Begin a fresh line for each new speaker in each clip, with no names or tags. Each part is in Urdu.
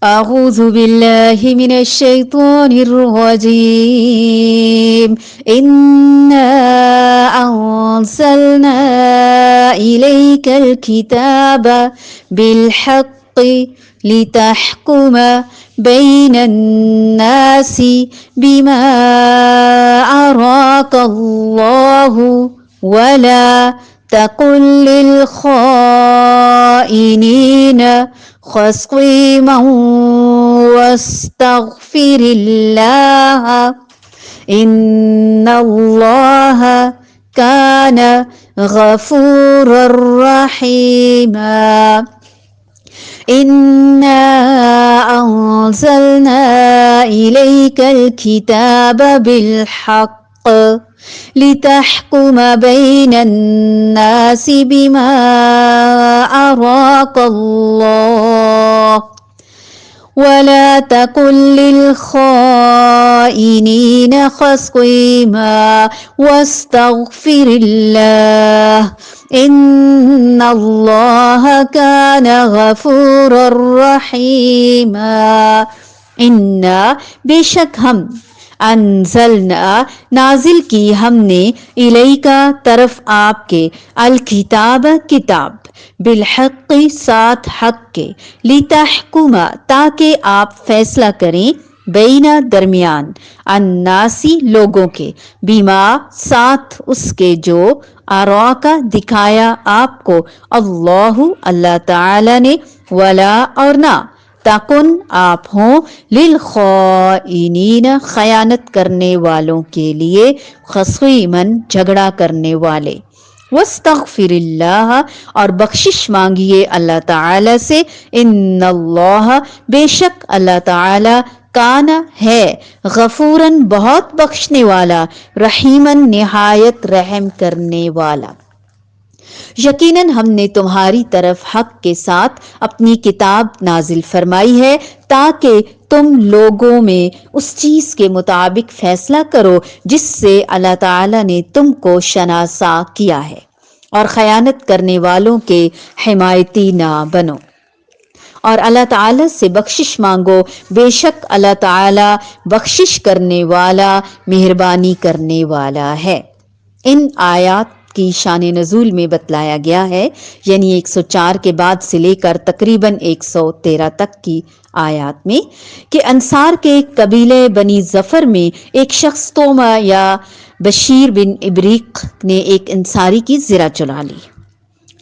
أعوذ بالله من الشيطان الرجيم إنا أنزلنا إليك الكتاب بالحق لتحكم بين الناس بما أراك الله ولا تكن للخائنين خصيما واستغفر الله إن الله كان غفورا رحيما إنا أنزلنا إليك الكتاب بالحق لتحكم بين الناس بما أراك الله ولا تكن للخائنين خصيما واستغفر الله إن الله كان غفورا رحيما إنا بشک ہم انزلنا نازل کی ہم نے الیکا طرف آپ کے الکتاب کتاب بالحق ساتھ حق کے لتحکم تاکہ آپ فیصلہ کریں بینا درمیان الناسی لوگوں کے بیما ساتھ اس کے جو اراکا دکھایا آپ کو اللہ تعالی نے ولا اور نہ تکن آپ ہوں للخائنین خیانت کرنے والوں کے لیے خصیمن جھگڑا کرنے والے واستغفر اللہ اور بخشش مانگیے اللہ تعالی سے ان اللہ بے شک اللہ تعالی کانا ہے غفوراً بہت بخشنے والا رحیماً نہایت رحم کرنے والا یقیناً ہم نے تمہاری طرف حق کے ساتھ اپنی کتاب نازل فرمائی ہے تاکہ تم لوگوں میں اس چیز کے مطابق فیصلہ کرو جس سے اللہ تعالیٰ نے تم کو شناسا کیا ہے اور خیانت کرنے والوں کے حمایتی نہ بنو اور اللہ تعالیٰ سے بخشش مانگو بے شک اللہ تعالیٰ بخشش کرنے والا مہربانی کرنے والا ہے۔ ان آیات کی شان نزول میں بتلایا گیا ہے، یعنی 104 کے بعد سے لے کر تقریباً 113 تک کی آیات میں، کہ انصار کے قبیلے بنی ظفر میں ایک شخص توما یا بشیر بن ابریق نے ایک انصاری کی زرہ چرا لی۔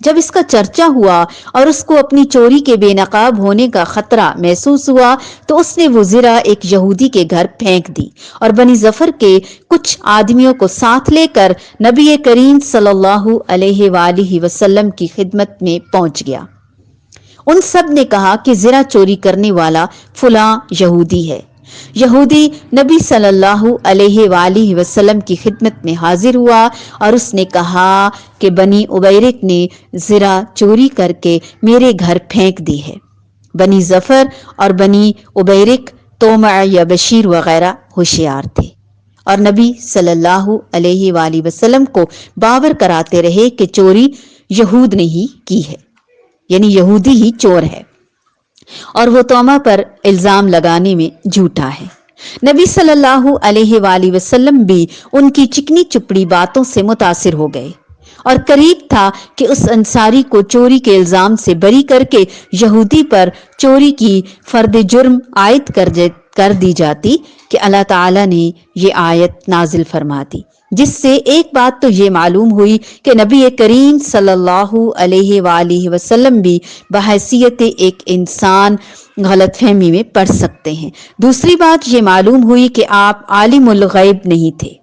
جب اس کا چرچا ہوا اور اس کو اپنی چوری کے بے نقاب ہونے کا خطرہ محسوس ہوا تو اس نے وہ زرہ ایک یہودی کے گھر پھینک دی اور بنی ظفر کے کچھ آدمیوں کو ساتھ لے کر نبی کریم صلی اللہ علیہ وآلہ وسلم کی خدمت میں پہنچ گیا۔ ان سب نے کہا کہ زرہ چوری کرنے والا فلاں یہودی ہے۔ یہودی نبی صلی اللہ علیہ وآلہ وسلم کی خدمت میں حاضر ہوا اور اس نے کہا کہ بنی عبیرک نے زرہ چوری کر کے میرے گھر پھینک دی ہے۔ بنی ظفر اور بنی عبیرک تومع یا بشیر وغیرہ ہوشیار تھے اور نبی صلی اللہ علیہ وآلہ وسلم کو باور کراتے رہے کہ چوری یہود نے ہی کی ہے، یعنی یہودی ہی چور ہے اور وہ تومہ پر الزام لگانے میں جھوٹا ہے۔ نبی صلی اللہ علیہ وآلہ وسلم بھی ان کی چکنی چپڑی باتوں سے متاثر ہو گئے اور قریب تھا کہ اس انصاری کو چوری کے الزام سے بری کر کے یہودی پر چوری کی فرد جرم عائد کر دی جاتی کہ اللہ تعالیٰ نے یہ آیت نازل فرما دی، جس سے ایک بات تو یہ معلوم ہوئی کہ نبی کریم صلی اللہ علیہ وآلہ وسلم بھی بحیثیت ایک انسان غلط فہمی میں پڑ سکتے ہیں۔ دوسری بات یہ معلوم ہوئی کہ آپ عالم الغیب نہیں تھے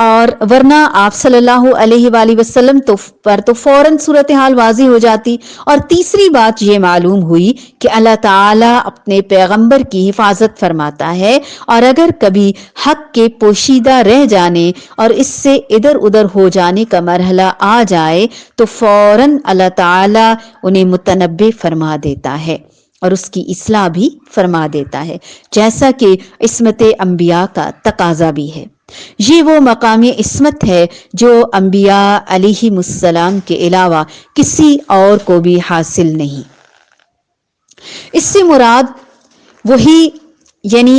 اور ورنہ آپ صلی اللہ علیہ وآلہ وسلم پر تو فوراً صورتحال واضح ہو جاتی۔ اور تیسری بات یہ معلوم ہوئی کہ اللہ تعالیٰ اپنے پیغمبر کی حفاظت فرماتا ہے اور اگر کبھی حق کے پوشیدہ رہ جانے اور اس سے ادھر ادھر ہو جانے کا مرحلہ آ جائے تو فوراً اللہ تعالیٰ انہیں متنبع فرما دیتا ہے اور اس کی اصلاح بھی فرما دیتا ہے، جیسا کہ عصمت انبیاء کا تقاضا بھی ہے۔ یہ وہ مقام عصمت ہے جو انبیاء علیہم السلام کے علاوہ کسی اور کو بھی حاصل نہیں۔ اس سے مراد وہی یعنی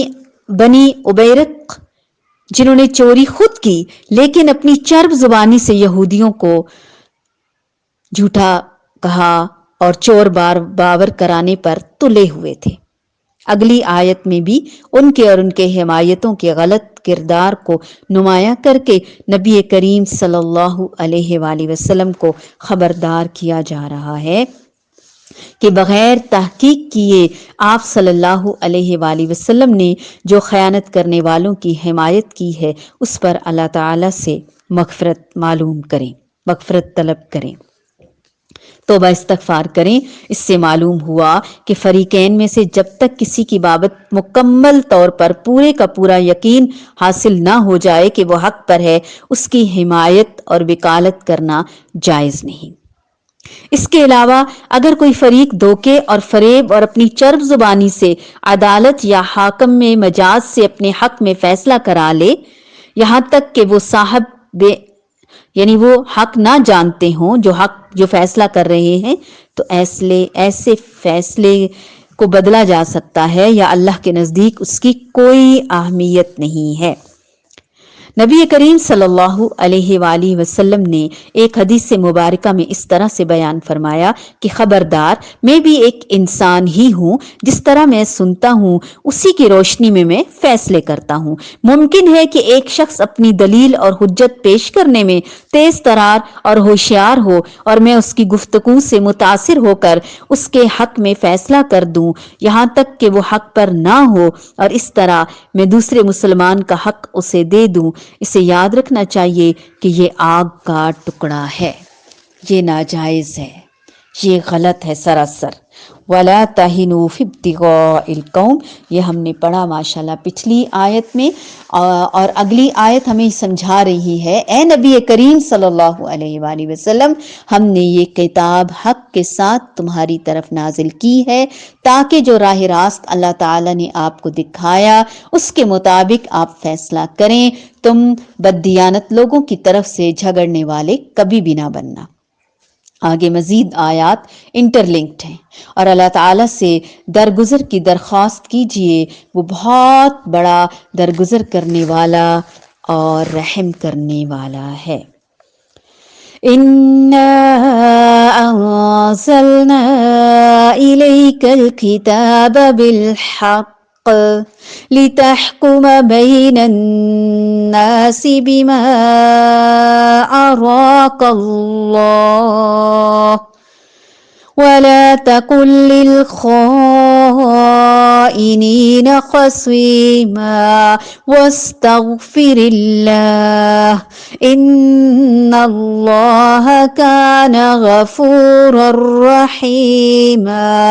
بنی ابیرق جنہوں نے چوری خود کی لیکن اپنی چرب زبانی سے یہودیوں کو جھوٹا کہا اور چور باور کرانے پر تلے ہوئے تھے۔ اگلی آیت میں بھی ان کے اور ان کے حمایتوں کے غلط کردار کو نمایاں کر کے نبی کریم صلی اللہ علیہ وآلہ وسلم کو خبردار کیا جا رہا ہے کہ بغیر تحقیق کیے آپ صلی اللہ علیہ وآلہ وسلم نے جو خیانت کرنے والوں کی حمایت کی ہے اس پر اللہ تعالی سے مغفرت معلوم کریں، مغفرت طلب کریں، توبہ استغفار کریں۔ اس سے معلوم ہوا کہ فریقین میں سے جب تک کسی کی بابت مکمل طور پر پورے کا پورا یقین حاصل نہ ہو جائے کہ وہ حق پر ہے، اس کی حمایت اور وکالت کرنا جائز نہیں۔ اس کے علاوہ اگر کوئی فریق دھوکے اور فریب اور اپنی چرب زبانی سے عدالت یا حاکم میں مجاز سے اپنے حق میں فیصلہ کرا لے، یہاں تک کہ وہ صاحب یعنی وہ حق نہ جانتے ہوں جو فیصلہ کر رہے ہیں، تو ایسے فیصلے کو بدلا جا سکتا ہے یا اللہ کے نزدیک اس کی کوئی اہمیت نہیں ہے۔ نبی کریم صلی اللہ علیہ وآلہ وسلم نے ایک حدیث مبارکہ میں اس طرح سے بیان فرمایا کہ خبردار، میں بھی ایک انسان ہی ہوں، جس طرح میں سنتا ہوں اسی کی روشنی میں فیصلے کرتا ہوں۔ ممکن ہے کہ ایک شخص اپنی دلیل اور حجت پیش کرنے میں تیز ترار اور ہوشیار ہو اور میں اس کی گفتگو سے متاثر ہو کر اس کے حق میں فیصلہ کر دوں یہاں تک کہ وہ حق پر نہ ہو، اور اس طرح میں دوسرے مسلمان کا حق اسے دے دوں۔ اسے یاد رکھنا چاہیے کہ یہ آگ کا ٹکڑا ہے، یہ ناجائز ہے، یہ غلط ہے سراسر۔ وَلَا تَهِنُوا فِي ابْتِغَاءِ الْقَوْمِ، یہ ہم نے پڑھا ماشاءاللہ پچھلی آیت میں، اور اگلی آیت ہمیں سمجھا رہی ہے، اے نبی کریم صلی اللہ علیہ وآلہ وسلم، ہم نے یہ کتاب حق کے ساتھ تمہاری طرف نازل کی ہے تاکہ جو راہ راست اللہ تعالیٰ نے آپ کو دکھایا اس کے مطابق آپ فیصلہ کریں، تم بددیانت لوگوں کی طرف سے جھگڑنے والے کبھی بھی نہ بننا۔ آگے مزید آیات انٹرلنکڈ ہیں، اور اللہ تعالیٰ سے درگزر کی درخواست کیجئے، وہ بہت بڑا درگزر کرنے والا اور رحم کرنے والا ہے۔ إِنَّا أَنزَلْنَا إِلَيْكَ الْكِتَابَ بِالْحَقِّ لِتَحْكُمَ بَيْنَ النَّاسِ بِمَا أَرَاكَ اللَّهُ وَلَا تَكُن لِّلْخَائِنِينَ خَصِيمًا وَاسْتَغْفِرِ اللَّهَ إِنَّ اللَّهَ كَانَ غَفُورًا رَّحِيمًا۔